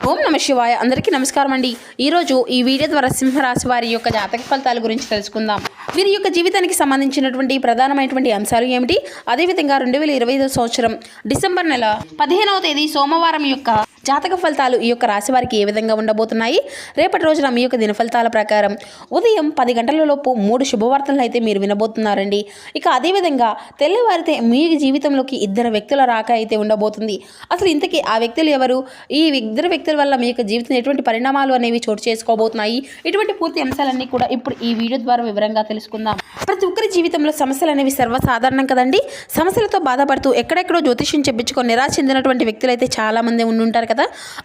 ఓం నమ శివాయ. అందరికీ నమస్కారం అండి. ఈరోజు ఈ వీడియో ద్వారా సింహరాశి వారి యొక్క జాతక ఫలితాల గురించి తెలుసుకుందాం. వీరి యొక్క జీవితానికి సంబంధించినటువంటి ప్రధానమైనటువంటి అంశాలు ఏమిటి, అదేవిధంగా 2025 సంవత్సరం డిసెంబర్ నెల 15వ తేదీ సోమవారం యొక్క జాతక ఫలితాలు ఈ యొక్క రాశి వారికి ఏ విధంగా ఉండబోతున్నాయి. రేపటి రోజున మీ యొక్క దిన ఫలితాల ప్రకారం ఉదయం 10 గంటల లోపు 3 శుభవార్తలను అయితే మీరు వినబోతున్నారండి. ఇక అదేవిధంగా తెల్లవారితే మీ జీవితంలోకి 2 వ్యక్తుల రాక అయితే ఉండబోతుంది. అసలు ఇంతకీ ఆ వ్యక్తులు ఎవరు, ఈ 2 వ్యక్తుల వల్ల మీ యొక్క జీవితంలో ఎటువంటి పరిణామాలు అనేవి చోటు చేసుకోబోతున్నాయి, ఇటువంటి పూర్తి అంశాలన్నీ కూడా ఇప్పుడు ఈ వీడియో ద్వారా వివరంగా తెలుసుకుందాం. ప్రతి ఒక్కరి జీవితంలో సమస్యలు అనేవి సర్వసాధారణం కదండి. సమస్యలతో బాధపడుతూ ఎక్కడెక్కడో జ్యోతిష్యం చెప్పించుకొని నిరాశ చెందినటువంటి వ్యక్తులు అయితే చాలామంది ఉండుంటారు కదా.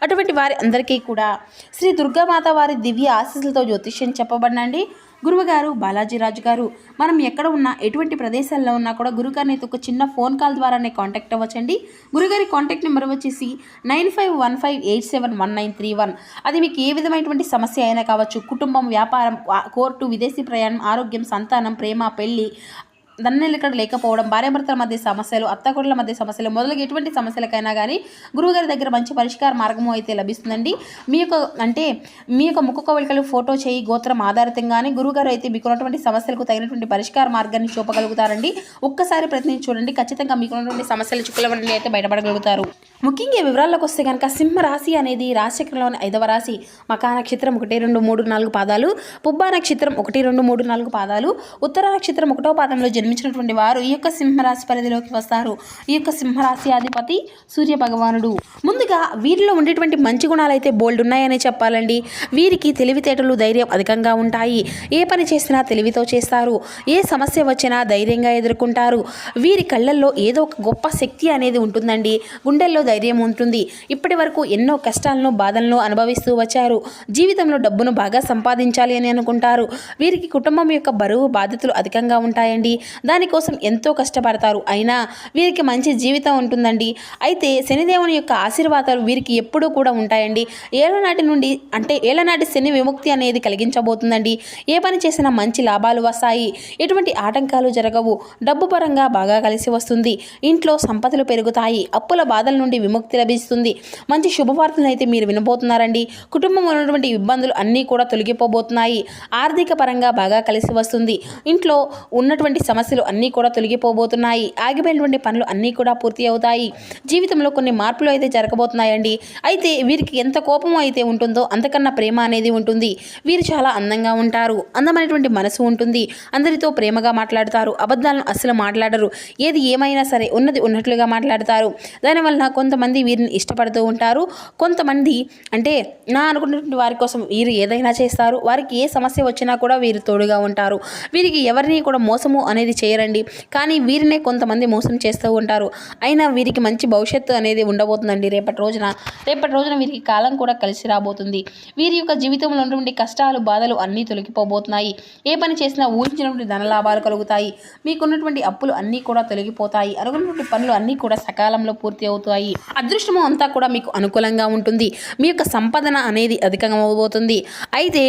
అటువంటి వారి అందరికీ కూడా శ్రీ దుర్గామాత వారి దివ్య ఆశీస్సులతో జ్యోతిష్యం చెప్పబడినండి. గురువుగారు బాలాజీరాజు గారు, మనం ఎక్కడ ఉన్నా ఎటువంటి ప్రదేశాల్లో ఉన్నా కూడా గురుగారిని ఒక చిన్న ఫోన్ కాల్ ద్వారానే కాంటాక్ట్ అవ్వచ్చండి. గురుగారి కాంటాక్ట్ నెంబర్ వచ్చేసి 9515871931. అది మీకు ఏ విధమైనటువంటి సమస్య అయినా కావచ్చు, కుటుంబం, వ్యాపారం, కోర్టు, విదేశీ ప్రయాణం, ఆరోగ్యం, సంతానం, ప్రేమ, పెళ్లి, దన్నెలికడ లేకపోవడం, భార్యాభర్తల మధ్య సమస్యలు, అత్తకొడల మధ్య సమస్యలు మొదలగు ఎటువంటి సమస్యలకైనా కానీ గురువుగారి దగ్గర మంచి పరిష్కార మార్గము అయితే లభిస్తుందండి. మీ యొక్క ముఖ కవళికలు, ఫోటో, చేయి, గోత్రం ఆధారితంగానే గురువుగారు అయితే మీకున్నటువంటి సమస్యలకు తగినటువంటి పరిష్కార మార్గాన్ని చూపగలుగుతారండి. ఒక్కసారి ప్రయత్నించి చూడండి, ఖచ్చితంగా మీకున్నటువంటి సమస్యలు చుక్కల నుండి అయితే బయటపడగలుగుతారు. ముఖ్యంగా వివరాల్లోకి వస్తే కనుక సింహ రాశి అనేది రాశిచక్రంలోని 5వ రాశి. మకా నక్షత్రం 1, 2, 3, 4 పాదాలు, పుబ్బా నక్షత్రం 1, 2, 3, 4 పాదాలు, ఉత్తర నక్షత్రం 1వ పాదంలో జన్మించినటువంటి వారు ఈ యొక్క సింహరాశి పరిధిలోకి వస్తారు. ఈ యొక్క సింహరాశి అధిపతి సూర్య భగవానుడు. ముందుగా వీరిలో ఉండేటువంటి మంచి గుణాలు అయితే బోల్డ్ ఉన్నాయని చెప్పాలండి. వీరికి తెలివితేటలు, ధైర్యం అధికంగా ఉంటాయి. ఏ పని చేసినా తెలివితో చేస్తారు. ఏ సమస్య వచ్చినా ధైర్యంగా ఎదుర్కొంటారు. వీరి కళ్ళల్లో ఏదో ఒక గొప్ప శక్తి అనేది ఉంటుందండి. గుండెల్లో ధైర్యం ఉంటుంది. ఇప్పటి వరకు ఎన్నో కష్టాలను, బాధలను అనుభవిస్తూ వచ్చారు. జీవితంలో డబ్బును బాగా సంపాదించాలి అని అనుకుంటారు. వీరికి కుటుంబం యొక్క బరువు, బాధ్యతలు అధికంగా ఉంటాయండి. దానికోసం ఎంతో కష్టపడతారు. అయినా వీరికి మంచి జీవితం ఉంటుందండి. అయితే శనిదేవుని యొక్క ఆశీర్వాదాలు వీరికి ఎప్పుడూ కూడా ఉంటాయండి. ఏళ్ళనాటి శని విముక్తి అనేది కలిగించబోతుందండి. ఏ పని చేసినా మంచి లాభాలు వస్తాయి. ఎటువంటి ఆటంకాలు జరగవు. డబ్బు పరంగా బాగా కలిసి వస్తుంది. ఇంట్లో సంపదలు పెరుగుతాయి. అప్పుల బాధల నుండి విముక్తి లభిస్తుంది. మంచి శుభవార్తలను అయితే మీరు వినబోతున్నారండి. కుటుంబంలో ఉన్నటువంటి ఇబ్బందులు అన్నీ కూడా తొలగిపోబోతున్నాయి. ఆర్థిక పరంగా బాగా కలిసి వస్తుంది. ఇంట్లో ఉన్నటువంటి సమస్యలు అన్నీ కూడా తొలగిపోబోతున్నాయి. ఆగిపోయినటువంటి పనులు అన్నీ కూడా పూర్తి అవుతాయి. జీవితంలో కొన్ని మార్పులు అయితే జరగబోతున్నాయండి. అయితే వీరికి ఎంత కోపం అయితే ఉంటుందో అంతకన్నా ప్రేమ అనేది ఉంటుంది. వీరు చాలా అందంగా ఉంటారు. అందమైనటువంటి మనసు ఉంటుంది. అందరితో ప్రేమగా మాట్లాడతారు. అబద్ధాలను అస్సలు మాట్లాడరు. ఏది ఏమైనా సరే ఉన్నది ఉన్నట్లుగా మాట్లాడతారు. దానివల్ల కొంతమంది వీరిని ఇష్టపడుతూ ఉంటారు. కొంతమంది అంటే అనుకున్నటువంటి వారి కోసం వీరు ఏదైనా చేస్తారు. వారికి ఏ సమస్య వచ్చినా కూడా వీరు తోడుగా ఉంటారు. వీరికి ఎవరిని కూడా మోసము అనేది చేయరండి. కానీ వీరినే కొంతమంది మోసం చేస్తూ ఉంటారు. అయినా వీరికి మంచి భవిష్యత్తు అనేది ఉండబోతుందండి. రేపటి రోజున వీరికి కాలం కూడా కలిసి రాబోతుంది. వీరి యొక్క జీవితంలో ఉన్నటువంటి కష్టాలు, బాధలు అన్నీ తొలగిపోబోతున్నాయి. ఏ పని చేసినా ఊహించినటువంటి ధన లాభాలు కలుగుతాయి. మీకున్నటువంటి అప్పులు అన్నీ కూడా తొలగిపోతాయి. అనుకున్నటువంటి పనులు అన్నీ కూడా సకాలంలో పూర్తి అవుతాయి. అదృష్టము అంతా కూడా మీకు అనుకూలంగా ఉంటుంది. మీ యొక్క సంపాదన అనేది అధికంగా అవ్వబోతుంది. అయితే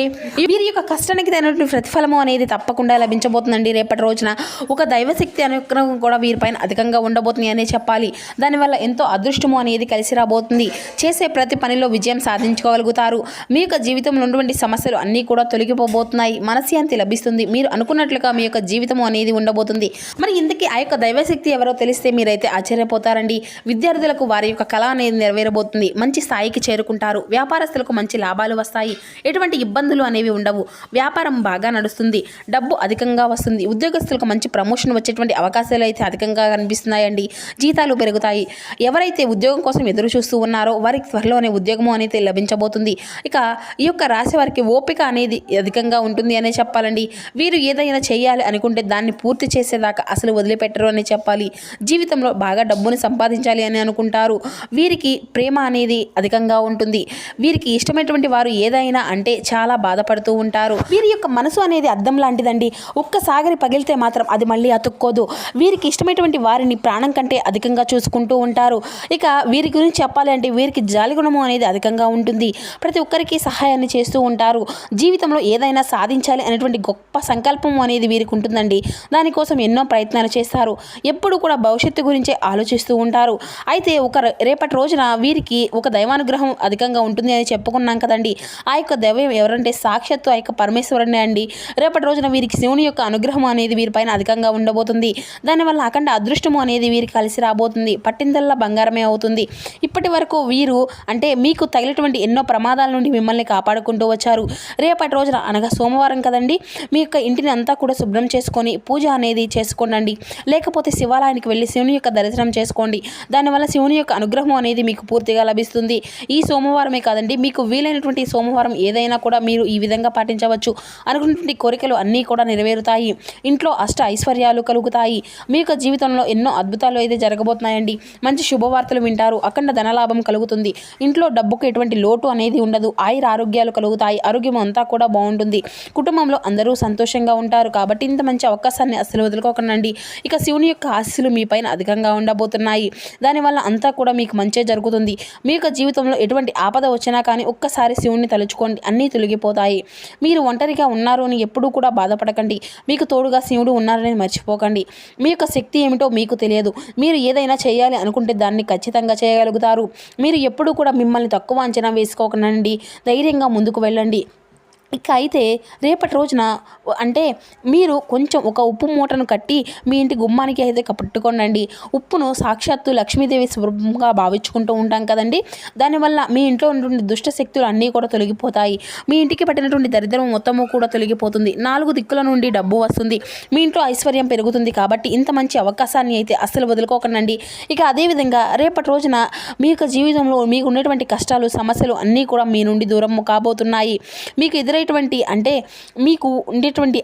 వీరి యొక్క కష్టానికి తగినటువంటి ప్రతిఫలము అనేది తప్పకుండా లభించబోతుందండి. రేపటి రోజున ఒక దైవశక్తి అనుగ్రహం కూడా వీరిపైన అధికంగా ఉండబోతుంది అనే చెప్పాలి. దానివల్ల ఎంతో అదృష్టము అనేది కలిసి రాబోతుంది. చేసే ప్రతి పనిలో విజయం సాధించుకోగలుగుతారు. మీ యొక్క జీవితంలో ఉన్నటువంటి సమస్యలు అన్నీ కూడా తొలగిపోబోతున్నాయి. మనశ్శాంతి లభిస్తుంది. మీరు అనుకున్నట్లుగా మీ యొక్క జీవితము అనేది ఉండబోతుంది. మరి ఇంతకీ ఆ యొక్క దైవశక్తి ఎవరో తెలిస్తే మీరైతే ఆశ్చర్యపోతారండి. విద్యార్థులకు వారి యొక్క కళ అనేది నెరవేరబోతుంది. మంచి స్థాయికి చేరుకుంటారు. వ్యాపారస్తులకు మంచి లాభాలు వస్తాయి. ఎటువంటి ఇబ్బందులు అనేవి ఉండవు. వ్యాపారం బాగా నడుస్తుంది. డబ్బు అధికంగా వస్తుంది. ఉద్యోగస్తులకు మంచి ప్రమోషన్ వచ్చేటువంటి అవకాశాలు అయితే అధికంగా కనిపిస్తున్నాయండి. జీతాలు పెరుగుతాయి. ఎవరైతే ఉద్యోగం కోసం ఎదురు చూస్తూ ఉన్నారో వారికి త్వరలోనే ఉద్యోగము అనేది లభించబోతుంది. ఇక ఈ యొక్క రాశి వారికి ఓపిక అనేది అధికంగా ఉంటుంది అనే చెప్పాలండి. వీరు ఏదైనా చేయాలి అనుకుంటే దాన్ని పూర్తి చేసేదాకా అసలు వదిలిపెట్టరు అని చెప్పాలి. జీవితంలో బాగా డబ్బును సంపాదించాలి అని అనుకుంటారు. వీరికి ప్రేమ అనేది అధికంగా ఉంటుంది. వీరికి ఇష్టమైనటువంటి వారు ఏదైనా అంటే చాలా బాధపడుతూ ఉంటారు. వీరి యొక్క మనసు అనేది అద్దం లాంటిదండి. ఒక్కసారి పగిలితే మాత్రం అది మళ్ళీ అతుక్కోదు. వీరికి ఇష్టమైనటువంటి వారిని ప్రాణం కంటే అధికంగా చూసుకుంటూ ఉంటారు. ఇక వీరి గురించి చెప్పాలి అంటే వీరికి జాలి గుణము అనేది అధికంగా ఉంటుంది. ప్రతి ఒక్కరికి సహాయాన్ని చేస్తూ ఉంటారు. జీవితంలో ఏదైనా సాధించాలి అనేటువంటి గొప్ప సంకల్పం అనేది వీరికి ఉంటుందండి. దానికోసం ఎన్నో ప్రయత్నాలు చేస్తారు. ఎప్పుడు కూడా భవిష్యత్తు గురించే ఆలోచిస్తూ ఉంటారు. అయితే రేపటి రోజున వీరికి ఒక దైవానుగ్రహం అధికంగా ఉంటుంది అని చెప్పుకున్నాం కదండి. ఆ యొక్క దైవం ఎవరంటే సాక్షాత్తు ఆ యొక్క పరమేశ్వరునే అండి. రేపటి రోజున వీరికి శివుని యొక్క అనుగ్రహం అనేది వీరిపైన అధికంగా ఉండబోతుంది. దానివల్ల అఖండ అదృష్టము అనేది వీరికి కలిసి రాబోతుంది. పట్టిందల్లా బంగారమే అవుతుంది. ఇప్పటి వరకు వీరు అంటే మీకు తగిలినటువంటి ఎన్నో ప్రమాదాల నుండి మిమ్మల్ని కాపాడుకుంటూ వచ్చారు. రేపటి రోజున అనగా సోమవారం కదండి, మీ యొక్క ఇంటిని అంతా కూడా శుభ్రం చేసుకొని పూజ అనేది చేసుకోండి. లేకపోతే శివాలయానికి వెళ్ళి శివుని యొక్క దర్శనం చేసుకోండి. దానివల్ల శివుని యొక్క అనుగ్రహం అనేది మీకు పూర్తిగా లభిస్తుంది. ఈ సోమవారమే కాదండి, మీకు వీలైనటువంటి సోమవారం ఏదైనా కూడా మీరు ఈ విధంగా పాటించవచ్చు. అనుకున్నటువంటి కోరికలు అన్నీ కూడా నెరవేరుతాయి. ఇంట్లో అష్ట ఐశ్వర్యాలు కలుగుతాయి. మీ యొక్క జీవితంలో ఎన్నో అద్భుతాలు అయితే జరగబోతున్నాయండి. మంచి శుభవార్తలు వింటారు. అఖండ ధనలాభం కలుగుతుంది. ఇంట్లో డబ్బుకు ఎటువంటి లోటు అనేది ఉండదు. ఆయుర ఆరోగ్యాలు కలుగుతాయి. ఆరోగ్యం అంతా కూడా బాగుంటుంది. కుటుంబంలో అందరూ సంతోషంగా ఉంటారు. కాబట్టి ఇంత మంచి అవకాశాన్ని అస్సలు వదులుకోకండి. ఇక శివుని యొక్క ఆశీస్సులు మీ పైన అధికంగా ఉండబోతున్నాయి. దానివల్ల అంతా కూడా మీకు మంచే జరుగుతుంది. మీ యొక్క జీవితంలో ఎటువంటి ఆపద వచ్చినా కానీ ఒక్కసారి శివుణ్ణి తలుచుకోండి, అన్నీ తొలగిపోతాయి. మీరు ఒంటరిగా ఉన్నారు అని ఎప్పుడూ కూడా బాధపడకండి. మీకు తోడుగా శివుడు ఉన్నారని మర్చిపోకండి. మీ యొక్క శక్తి ఏమిటో మీకు తెలియదు. మీరు ఏదైనా చేయాలి అనుకుంటే దాన్ని ఖచ్చితంగా చేయగలుగుతారు. మీరు ఎప్పుడూ కూడా మిమ్మల్ని తక్కువ అంచనా వేసుకోకండి. ధైర్యంగా ముందుకు వెళ్ళండి. ఇక అయితే రేపటి రోజున అంటే మీరు కొంచెం ఒక ఉప్పు మూటను కట్టి మీ ఇంటి గుమ్మానికి అయితే పట్టుకోండి. ఉప్పును సాక్షాత్తు లక్ష్మీదేవి స్వరూపంగా భావించుకుంటూ ఉంటాం కదండి. దానివల్ల మీ ఇంట్లో ఉన్నటువంటి దుష్ట శక్తులు అన్నీ కూడా తొలగిపోతాయి. మీ ఇంటికి పట్టినటువంటి దరిద్రం మొత్తము కూడా తొలగిపోతుంది. 4 దిక్కుల నుండి డబ్బు వస్తుంది. మీ ఇంట్లో ఐశ్వర్యం పెరుగుతుంది. కాబట్టి ఇంత మంచి అవకాశాన్ని అయితే అస్సలు వదులుకోకండి. ఇక అదేవిధంగా రేపటి రోజున మీ యొక్క జీవితంలో మీకు ఉన్నటువంటి కష్టాలు సమస్యలు అన్నీ కూడా మీ నుండి దూరం కాబోతున్నాయి. మీకు అంటే మీకు ఉండేటువంటి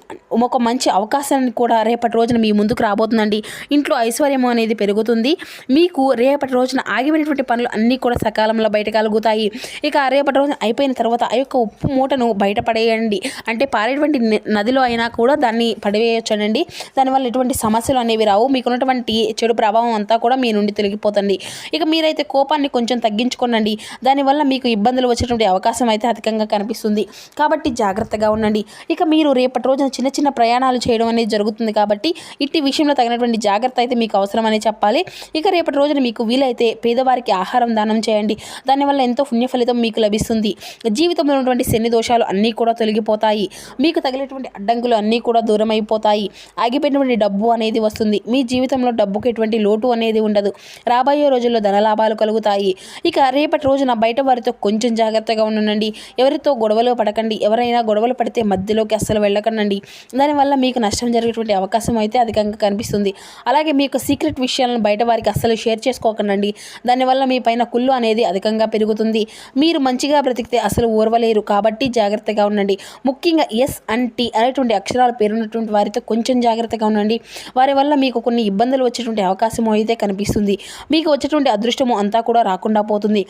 ఒక మంచి అవకాశాన్ని కూడా రేపటి రోజున మీ ముందుకు రాబోతుందండి. ఇంట్లో ఐశ్వర్యం అనేది పెరుగుతుంది. మీకు రేపటి రోజున ఆగిపోయినటువంటి పనులు అన్నీ కూడా సకాలంలో బయటకలుగుతాయి. ఇక రేపటి రోజున అయిపోయిన తర్వాత ఆ యొక్క ఉప్పు మూటను బయటపడేయండి. అంటే పారేటువంటి నదిలో అయినా కూడా దాన్ని పడివేయొచ్చండి. దానివల్ల ఎటువంటి సమస్యలు అనేవి రావు. మీకున్నటువంటి చెడు ప్రభావం అంతా కూడా మీ నుండి తొలగిపోతుంది. ఇక మీరైతే కోపాన్ని కొంచెం తగ్గించుకోనండి. దానివల్ల మీకు ఇబ్బందులు వచ్చేటువంటి అవకాశం అయితే అధికంగా కనిపిస్తుంది. కాబట్టి జాగ్రత్తగా ఉండండి. ఇక మీరు రేపటి రోజున చిన్న చిన్న ప్రయాణాలు చేయడం అనేది జరుగుతుంది. కాబట్టి ఇట్టి విషయంలో తగినటువంటి జాగ్రత్త అయితే మీకు అవసరమని చెప్పాలి. ఇక రేపటి రోజున మీకు వీలైతే పేదవారికి ఆహారం దానం చేయండి. దానివల్ల ఎంతో పుణ్య ఫలితం మీకు లభిస్తుంది. జీవితంలో ఉన్నటువంటి శని దోషాలు అన్నీ కూడా తొలగిపోతాయి. మీకు తగిలేటువంటి అడ్డంకులు అన్నీ కూడా దూరం అయిపోతాయి. ఆగిపోయినటువంటి డబ్బు అనేది వస్తుంది. మీ జీవితంలో డబ్బుకు ఎటువంటి లోటు అనేది ఉండదు. రాబోయే రోజుల్లో ధనలాభాలు కలుగుతాయి. ఇక రేపటి రోజున బయట వారితో కొంచెం జాగ్రత్తగా ఉండండి. ఎవరితో గొడవలు పడకండి. ఎవరైనా గొడవలు పడితే మధ్యలోకి అస్సలు వెళ్ళకండి. దానివల్ల మీకు నష్టం జరిగేటువంటి అవకాశం అయితే అధికంగా కనిపిస్తుంది. అలాగే మీకు సీక్రెట్ విషయాలను బయట వారికి అస్సలు షేర్ చేసుకోకండి. దానివల్ల మీ పైన కుళ్ళు అనేది అధికంగా పెరుగుతుంది. మీరు మంచిగా బ్రతికితే అసలు ఓర్వలేరు. కాబట్టి జాగ్రత్తగా ఉండండి. ముఖ్యంగా ఎస్ అండ్ టీ అనేటువంటి అక్షరాలు పేరున్నటువంటి వారితో కొంచెం జాగ్రత్తగా ఉండండి. వారి వల్ల మీకు కొన్ని ఇబ్బందులు వచ్చేటువంటి అవకాశం అయితే కనిపిస్తుంది. మీకు వచ్చేటువంటి అదృష్టము అంతా కూడా రాకుండా పోతుంది.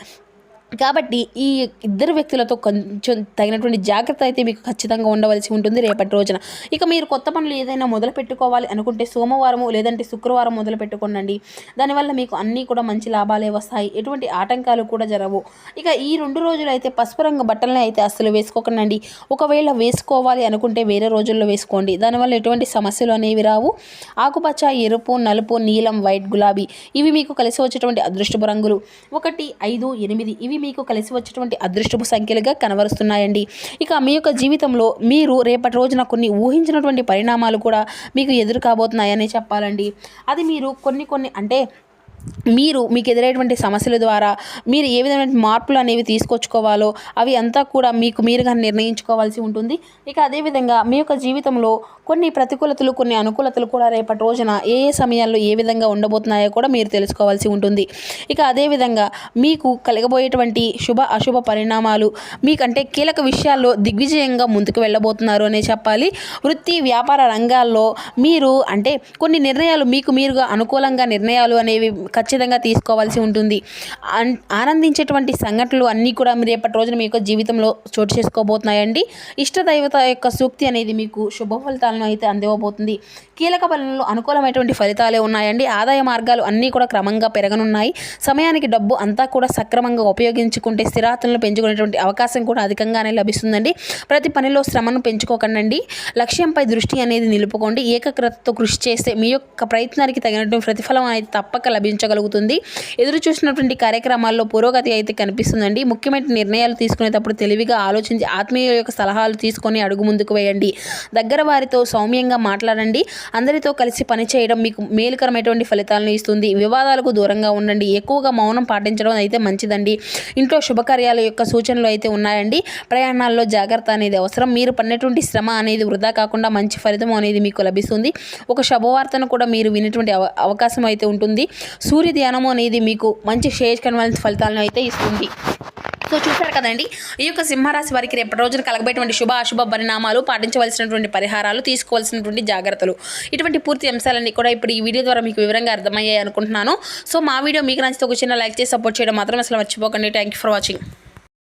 కాబట్టి ఈ ఇద్దరు వ్యక్తులతో కొంచెం తగినటువంటి జాగ్రత్త అయితే మీకు ఖచ్చితంగా ఉండవలసి ఉంటుంది రేపటి రోజున. ఇక మీరు కొత్త పనులు ఏదైనా మొదలు పెట్టుకోవాలి అనుకుంటే సోమవారము లేదంటే శుక్రవారం మొదలు పెట్టుకోండి. దానివల్ల మీకు అన్నీ కూడా మంచి లాభాలే వస్తాయి. ఎటువంటి ఆటంకాలు కూడా జరగవు. ఇక ఈ 2 రోజులు అయితే పసుపు రంగు బట్టలని అయితే అస్సలు వేసుకోకండి. ఒకవేళ వేసుకోవాలి అనుకుంటే వేరే రోజుల్లో వేసుకోండి. దానివల్ల ఎటువంటి సమస్యలు అనేవి రావు. ఆకుపచ్చ, ఎరుపు, నలుపు, నీలం, వైట్, గులాబీ ఇవి మీకు కలిసి వచ్చేటువంటి అదృష్టపు రంగులు. 1, 5, 8 ఇవి మీకు కలిసి వచ్చేటువంటి అదృష్టపు సంఖ్యలుగా కనబరుస్తున్నాయండి. ఇక మీ యొక్క జీవితంలో మీరు రేపటి రోజున కొన్ని ఊహించినటువంటి పరిణామాలు కూడా మీకు ఎదురు కాబోతున్నాయని చెప్పాలండి. అది మీరు కొన్ని అంటే మీకు ఎదురైనటువంటి సమస్యల ద్వారా మీరు ఏ విధమైన మార్పులు అనేవి తీసుకొచ్చుకోవాలో అవి అంతా కూడా మీకు మీరుగా నిర్ణయించుకోవాల్సి ఉంటుంది. ఇక అదేవిధంగా మీ యొక్క జీవితంలో కొన్ని ప్రతికూలతలు కొన్ని అనుకూలతలు కూడా రేపటి రోజున ఏ సమయాల్లో ఏ విధంగా ఉండబోతున్నాయో కూడా మీరు తెలుసుకోవాల్సి ఉంటుంది. ఇక అదేవిధంగా మీకు కలగబోయేటువంటి శుభ అశుభ పరిణామాలు మీకంటే కీలక విషయాల్లో దిగ్విజయంగా ముందుకు వెళ్ళబోతున్నారు అనే చెప్పాలి. వృత్తి వ్యాపార రంగాల్లో మీరు అంటే కొన్ని నిర్ణయాలు మీరుగా అనుకూలంగా నిర్ణయాలు అనేవి ఖచ్చితంగా తీసుకోవాల్సి ఉంటుంది. ఆనందించేటువంటి సంఘటనలు అన్నీ కూడా రేపటి రోజున మీ యొక్క జీవితంలో చోటు చేసుకోబోతున్నాయండి. ఇష్టదైవత యొక్క సూక్తి అనేది మీకు శుభ ఫలితాలను అయితే అందివ్వబోతుంది. కీలక పనుల్లో అనుకూలమైనటువంటి ఫలితాలే ఉన్నాయండి. ఆదాయ మార్గాలు అన్నీ కూడా క్రమంగా పెరగనున్నాయి. సమయానికి డబ్బు అంతా కూడా సక్రమంగా ఉపయోగించుకుంటే స్థిరాతులను పెంచుకునేటువంటి అవకాశం కూడా అధికంగానే లభిస్తుందండి. ప్రతి పనిలో శ్రమను పెంచుకోకండి. లక్ష్యంపై దృష్టి అనేది నిలుపుకోండి. ఏకాగ్రతతో కృషి చేస్తే మీ యొక్క ప్రయత్నానికి తగినటువంటి ప్రతిఫలం అనేది తప్పక లభించగలుగుతుంది. ఎదురు చూసినటువంటి కార్యక్రమాల్లో పురోగతి అయితే కనిపిస్తుందండి. ముఖ్యమైన నిర్ణయాలు తీసుకునేటప్పుడు తెలివిగా ఆలోచించి ఆత్మీయుల యొక్క సలహాలు తీసుకొని అడుగు ముందుకు వేయండి. దగ్గర వారితో సౌమ్యంగా మాట్లాడండి. అందరితో కలిసి పనిచేయడం మీకు మేలుకరమైనటువంటి ఫలితాలను ఇస్తుంది. వివాదాలకు దూరంగా ఉండండి. ఎక్కువగా మౌనం పాటించడం అయితే మంచిదండి. ఇంట్లో శుభకార్యాల యొక్క సూచనలు అయితే ఉన్నాయండి. ప్రయాణాల్లో జాగ్రత్త అనేది అవసరం. మీరు పడినటువంటి శ్రమ అనేది వృధా కాకుండా మంచి ఫలితం అనేది మీకు లభిస్తుంది. ఒక శుభవార్తను కూడా మీరు వినేటువంటి అవకాశం అయితే ఉంటుంది. సూర్య ధ్యానము అనేది మీకు మంచి శ్రేయస్కరమైన ఫలితాలను అయితే ఇస్తుంది. సో చూశారు కదండి, ఈ యొక్క సింహరాశి వారికి రేపటి రోజున కలగబోయేటువంటి శుభ అశుభ పరిణామాలు, పాటించవలసినటువంటి పరిహారాలు, తీసుకోవాల్సినటువంటి జాగ్రత్తలు, ఇటువంటి పూర్తి అంశాలన్నీ కూడా ఇప్పుడు ఈ వీడియో ద్వారా మీకు వివరంగా అర్థమయ్యాయి అనుకుంటున్నాను. సో మా వీడియో మీకు నచ్చితే ఒక చిన్న లైక్ చేసి సపోర్ట్ చేయడం మాత్రం అసలు మర్చిపోకండి. Thank you for watching.